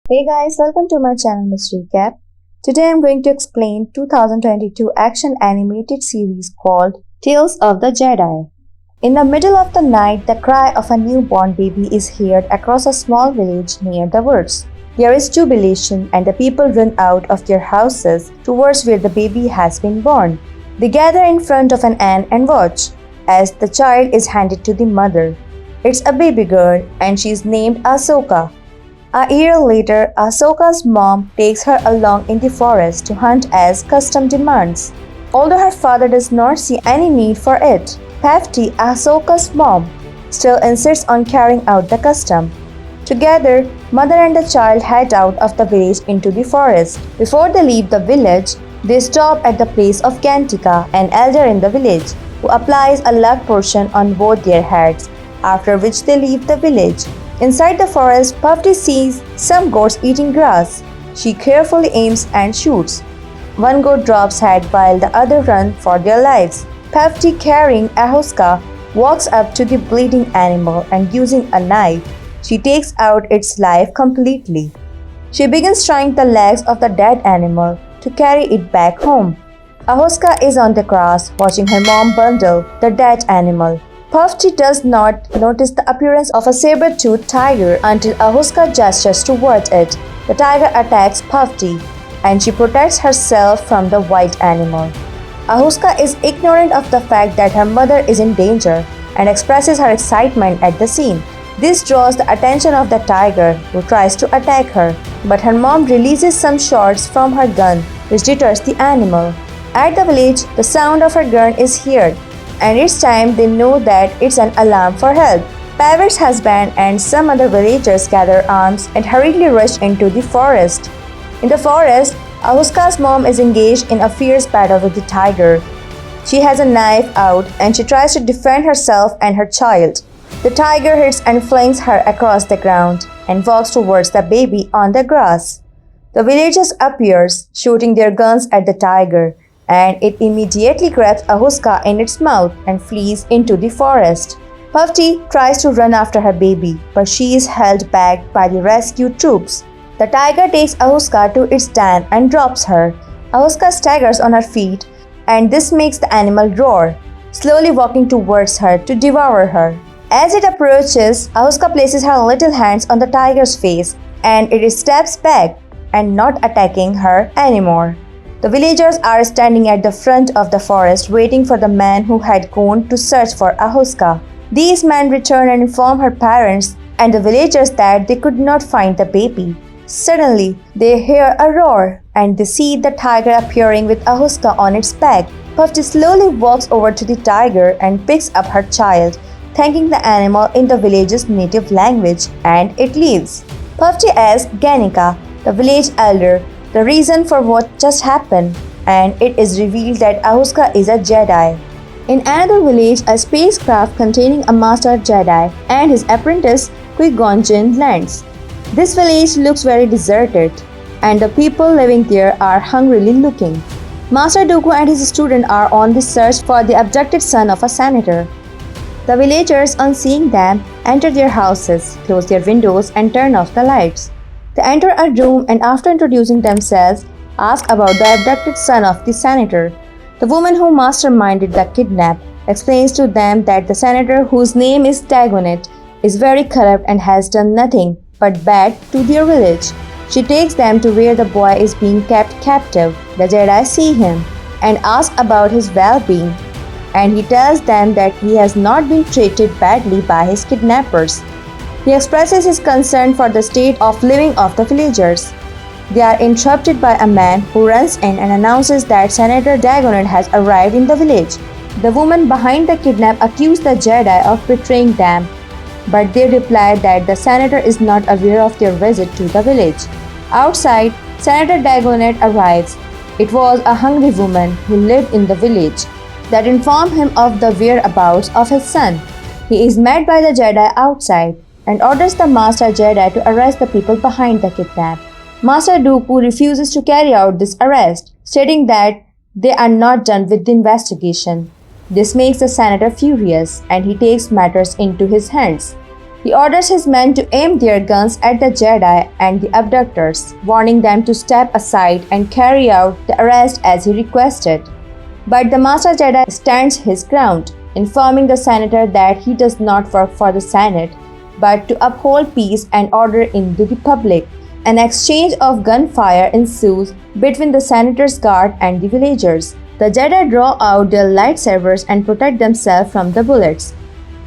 Hey guys, welcome to my channel Mystery Recap. Today I'm going to explain 2022 action animated series called Tales of the Jedi. In the middle of the night, the cry of a newborn baby is heard across a small village near the woods. There is jubilation and the people run out of their houses towards where the baby has been born. They gather in front of an inn and watch as the child is handed to the mother. It's a baby girl and she is named Ahsoka. A year later, Ahsoka's mom takes her along in the forest to hunt as custom demands. Although her father does not see any need for it, Pefti, Ahsoka's mom, still insists on carrying out the custom. Together, mother and the child head out of the village into the forest. Before they leave the village, they stop at the place of Gantika, an elder in the village, who applies a luck potion on both their heads, after which they leave the village. Inside the forest, Pefti sees some goats eating grass. She carefully aims and shoots. One goat drops head while the other run for their lives. Pefti, carrying Ahsoka, walks up to the bleeding animal and using a knife, she takes out its life completely. She begins tying the legs of the dead animal to carry it back home. Ahsoka is on the grass watching her mom bundle the dead animal. Pefti does not notice the appearance of a saber-toothed tiger until Ahsoka gestures towards it. The tiger attacks Pefti, and she protects herself from the white animal. Ahsoka is ignorant of the fact that her mother is in danger and expresses her excitement at the scene. This draws the attention of the tiger, who tries to attack her, but her mom releases some shots from her gun, which deters the animal. At the village, the sound of her gun is heard, and each time they know that it's an alarm for help. Pavet's husband and some other villagers gather arms and hurriedly rush into the forest. In the forest, Ahsoka's mom is engaged in a fierce battle with the tiger. She has a knife out and she tries to defend herself and her child. The tiger hits and flings her across the ground and walks towards the baby on the grass. The villagers appears, shooting their guns at the tiger, and it immediately grabs Ahsoka in its mouth and flees into the forest. Pefti tries to run after her baby, but she is held back by the rescue troops. The tiger takes Ahsoka to its den and drops her. Ahsoka staggers on her feet, and this makes the animal roar, slowly walking towards her to devour her. As it approaches, Ahsoka places her little hands on the tiger's face, and it steps back and not attacking her anymore. The villagers are standing at the front of the forest waiting for the man who had gone to search for Ahsoka. These men return and inform her parents and the villagers that they could not find the baby. Suddenly, they hear a roar and they see the tiger appearing with Ahsoka on its back. Pefti slowly walks over to the tiger and picks up her child, thanking the animal in the village's native language, and it leaves. Pefti asks Gannika, the village elder, the reason for what just happened, and it is revealed that Ahsoka is a Jedi. In another village, a spacecraft containing a master Jedi and his apprentice qui-gon jinn lands. This village looks very deserted, and the people living there are hungrily looking. Master Dooku and his student are on the search for the abducted son of a senator. The villagers, on seeing them, enter their houses, close their windows, and turn off the lights. They enter a room and after introducing themselves, ask about the abducted son of the senator. The woman who masterminded the kidnap explains to them that the senator, whose name is Dagonet, is very corrupt and has done nothing but bad to their village. She takes them to where the boy is being kept captive. The Jedi see him and ask about his well-being, and he tells them that he has not been treated badly by his kidnappers. He expresses his concern for the state of living of the villagers. They are interrupted by a man who runs in and announces that Senator Dagonet has arrived in the village. The woman behind the kidnap accused the Jedi of betraying them, but they reply that the senator is not aware of their visit to the village. Outside, Senator Dagonet arrives. It was a hungry woman who lived in the village that informed him of the whereabouts of his son. He is met by the Jedi outside and orders the Master Jedi to arrest the people behind the kidnap. Master Dooku refuses to carry out this arrest, stating that they are not done with the investigation. This makes the senator furious and he takes matters into his hands. He orders his men to aim their guns at the Jedi and the abductors, warning them to step aside and carry out the arrest as he requested. But the Master Jedi stands his ground, informing the senator that he does not work for the Senate, but to uphold peace and order in the Republic. An exchange of gunfire ensues between the senator's guard and the villagers. The Jedi draw out their lightsabers and protect themselves from the bullets.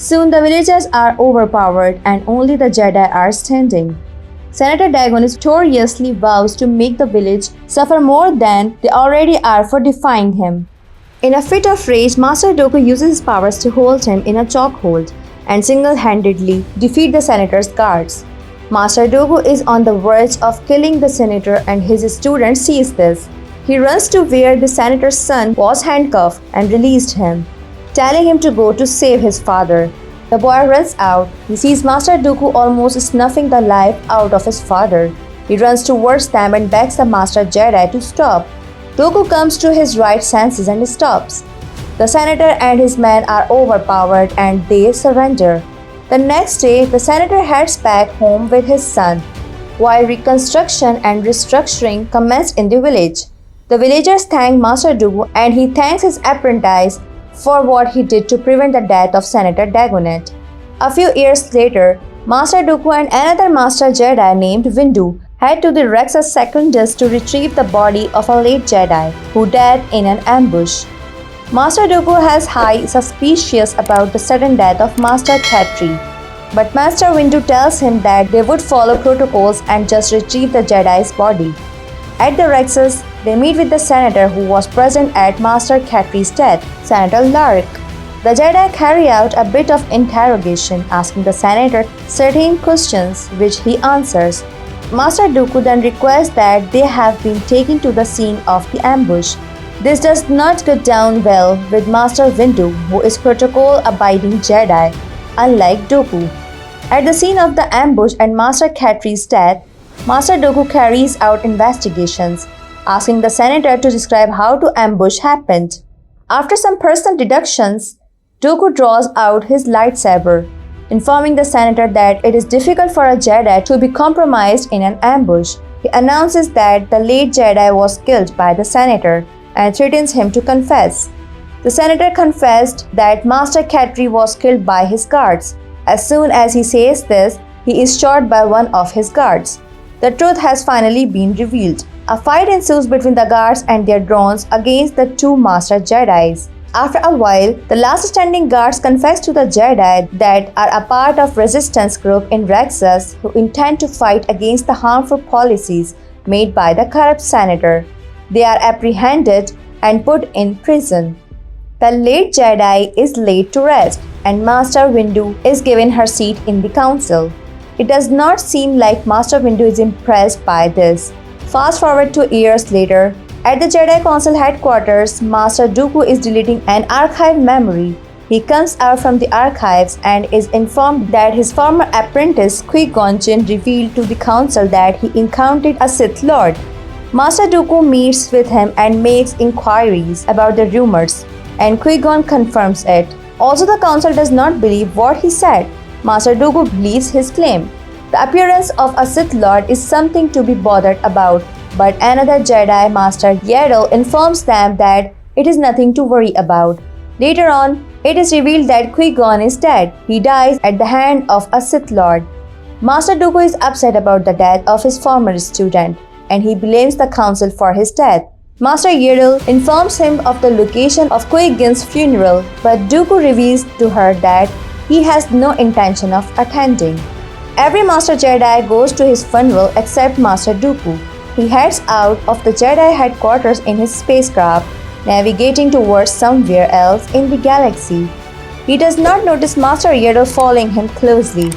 Soon the villagers are overpowered and only the Jedi are standing. Senator Dagon victoriously vows to make the village suffer more than they already are for defying him. In a fit of rage, Master Dooku uses his powers to hold him in a chokehold and single-handedly defeat the senator's guards. Master Dooku is on the verge of killing the senator and his student sees this. He runs to where the senator's son was handcuffed and released him, telling him to go to save his father. The boy runs out. He sees Master Dooku almost snuffing the life out of his father. He runs towards them and begs the Master Jedi to stop. Dooku comes to his right senses and stops. The senator and his men are overpowered and they surrender. The next day, the senator heads back home with his son, while reconstruction and restructuring commenced in the village. The villagers thank Master Dooku and he thanks his apprentice for what he did to prevent the death of Senator Dagonet. A few years later, Master Dooku and another Master Jedi named Windu head to the Rex's Secundus to retrieve the body of a late Jedi who died in an ambush. Master Dooku has high suspicions about the sudden death of Master Khetri, but Master Windu tells him that they would follow protocols and just retrieve the Jedi's body. At the Rex's, they meet with the senator who was present at Master Khetri's death, Senator Lark. The Jedi carry out a bit of interrogation, asking the senator certain questions which he answers. Master Dooku then requests that they have been taken to the scene of the ambush. This does not go down well with Master Windu, who is protocol-abiding Jedi, unlike Dooku. At the scene of the ambush and Master Khetri's death, Master Dooku carries out investigations, asking the senator to describe how the ambush happened. After some personal deductions, Dooku draws out his lightsaber, informing the senator that it is difficult for a Jedi to be compromised in an ambush. He announces that the late Jedi was killed by the senator and threatens him to confess. The senator confessed that Master Khetri was killed by his guards. As soon as he says this, he is shot by one of his guards. The truth has finally been revealed. A fight ensues between the guards and their drones against the two Master Jedis. After a while, the last standing guards confess to the Jedi that are a part of resistance group in Rexus who intend to fight against the harmful policies made by the corrupt senator. They are apprehended and put in prison. The late Jedi is laid to rest and Master Windu is given her seat in the council. It does not seem like Master Windu is impressed by this. Fast forward 2 years later, at the Jedi Council headquarters, Master Dooku is deleting an archive memory. He comes out from the archives and is informed that his former apprentice qui-gon Jinn revealed to the council that he encountered a Sith Lord. Master Dooku meets with him and makes inquiries about the rumors, and qui-gon confirms it. Also, the council does not believe what he said. Master Dooku believes his claim. The appearance of a Sith Lord is something to be bothered about, but another Jedi, Master Yaddle, informs them that it is nothing to worry about. Later on, it is revealed that qui-gon is dead. He dies at the hand of a Sith Lord. Master Dooku is upset about the death of his former student, and he blames the council for his death. Master Yaddle informs him of the location of Qui-Gon's funeral, but Dooku reveals to her that he has no intention of attending. Every Master Jedi goes to his funeral except Master Dooku. He heads out of the Jedi headquarters in his spacecraft, navigating towards somewhere else in the galaxy. He does not notice Master Yaddle following him closely.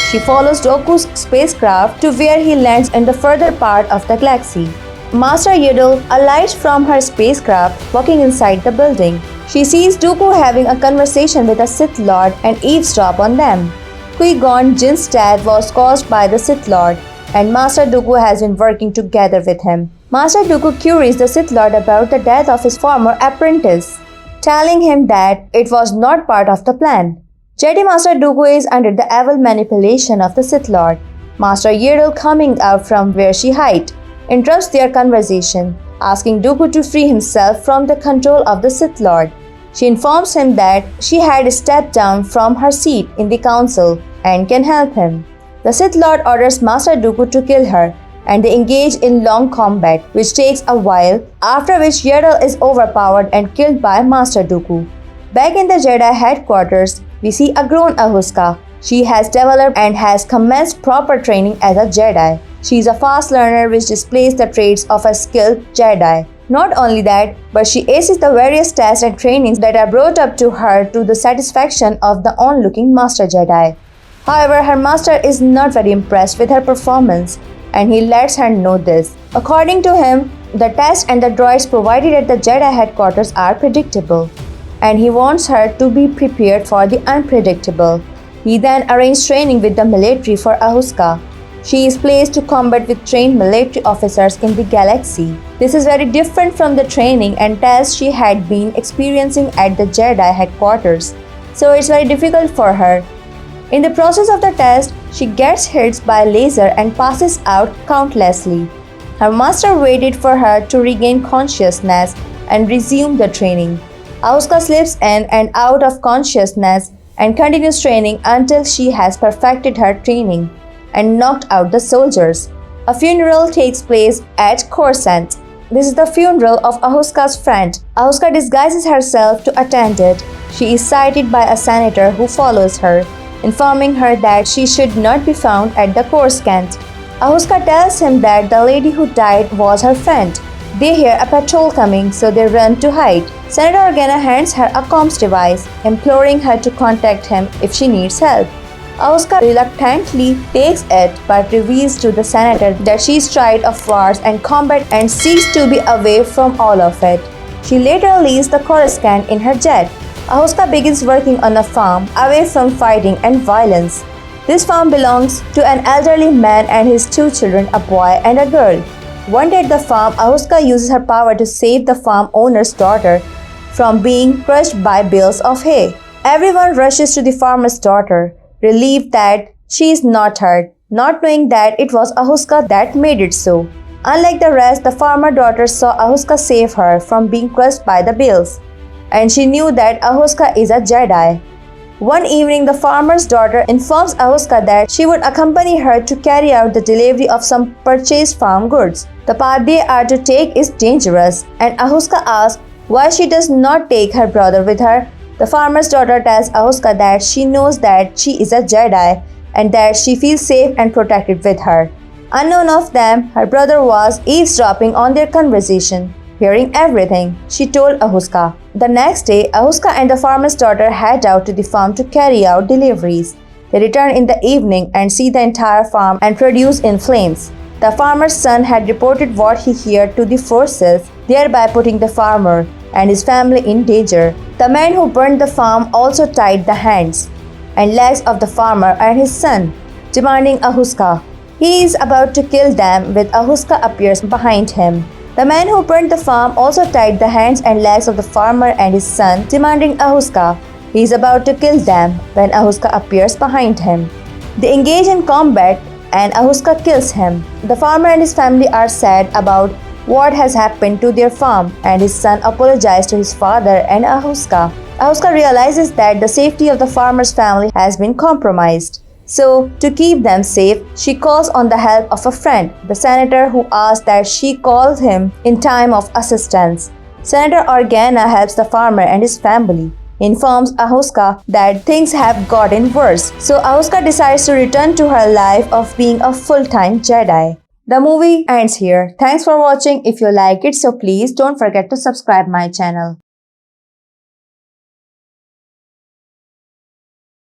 She follows Dooku's spacecraft to where he lands in the further part of the galaxy. Master Yaddle alights from her spacecraft, walking inside the building. She sees Dooku having a conversation with a Sith Lord and eavesdrops on them. Qui-Gon Jinn's death was caused by the Sith Lord, and Master Dooku has been working together with him. Master Dooku queries the Sith Lord about the death of his former apprentice, telling him that it was not part of the plan. Jedi Master Dooku is under the evil manipulation of the Sith Lord. Master Yoda, coming out from where she hid, interrupts their conversation, asking Dooku to free himself from the control of the Sith Lord. She informs him that she had stepped down from her seat in the council and can help him. The Sith Lord orders Master Dooku to kill her, and they engage in long combat, which takes a while, after which Yoda is overpowered and killed by Master Dooku. Back in the Jedi headquarters, we see a grown Ahsoka. She has developed and has commenced proper training as a Jedi. She is a fast learner which displays the traits of a skilled Jedi. Not only that, but she aces the various tests and trainings that are brought up to her to the satisfaction of the onlooking Master Jedi. However, her master is not very impressed with her performance, and he lets her know this. According to him, the tests and the droids provided at the Jedi headquarters are predictable, and he wants her to be prepared for the unpredictable. He then arranges training with the military for Ahsoka. She is placed to combat with trained military officers in the galaxy. This is very different from the training and tests she had been experiencing at the Jedi headquarters, so it's very difficult for her. In the process of the test, she gets hit by a laser and passes out countlessly. Her master waited for her to regain consciousness and resume the training. Ahsoka slips in and out of consciousness and continues training until she has perfected her training and knocked out the soldiers. A funeral takes place at Coruscant. This is the funeral of Ahsoka's friend. Ahsoka disguises herself to attend it. She is sighted by a senator who follows her, informing her that she should not be found at the Coruscant. Ahsoka tells him that the lady who died was her friend. They hear a patrol coming, so they run to hide. Senator Organa hands her a comms device, imploring her to contact him if she needs help. Ahsoka reluctantly takes it but reveals to the senator that she is tired of wars and combat and seeks to be away from all of it. She later leaves the Coruscant in her jet. Ahsoka begins working on a farm away from fighting and violence. This farm belongs to an elderly man and his two children, a boy and a girl. One day at the farm, Ahsoka uses her power to save the farm owner's daughter from being crushed by bales of hay. Everyone rushes to the farmer's daughter, relieved that she is not hurt, not knowing that it was Ahsoka that made it so. Unlike the rest, the farmer daughter saw Ahsoka save her from being crushed by the bales, and she knew that Ahsoka is a Jedi. One evening, the farmer's daughter informs Ahsoka that she would accompany her to carry out the delivery of some purchased farm goods. The path they are to take is dangerous, and Ahsoka asks why she does not take her brother with her. The farmer's daughter tells Ahsoka that she knows that she is a Jedi and that she feels safe and protected with her. Unknown of them, her brother was eavesdropping on their conversation. Hearing everything, she told Ahsoka. The next day, Ahsoka and the farmer's daughter head out to the farm to carry out deliveries. They return in the evening and see the entire farm and produce in flames. The farmer's son had reported what he heard to the forces, thereby putting the farmer and his family in danger. The man who burned the farm also tied the hands and legs of the farmer and his son, demanding Ahsoka. He is about to kill them when Ahsoka appears behind him. The man who burned the farm also tied the hands and legs of the farmer and his son, demanding Ahsoka. He is about to kill them when Ahsoka appears behind him. They engage in combat and Ahsoka kills him. The farmer and his family are sad about what has happened to their farm, and his son apologizes to his father and Ahsoka. Ahsoka realizes that the safety of the farmer's family has been compromised. So, to keep them safe, she calls on the help of a friend, the senator, who asks that she calls him in time of assistance. Senator Organa helps the farmer and his family. He informs Ahsoka that things have gotten worse, so Ahsoka decides to return to her life of being a full-time Jedi. The movie ends here. Thanks for watching. If you like it, so please don't forget to subscribe my channel.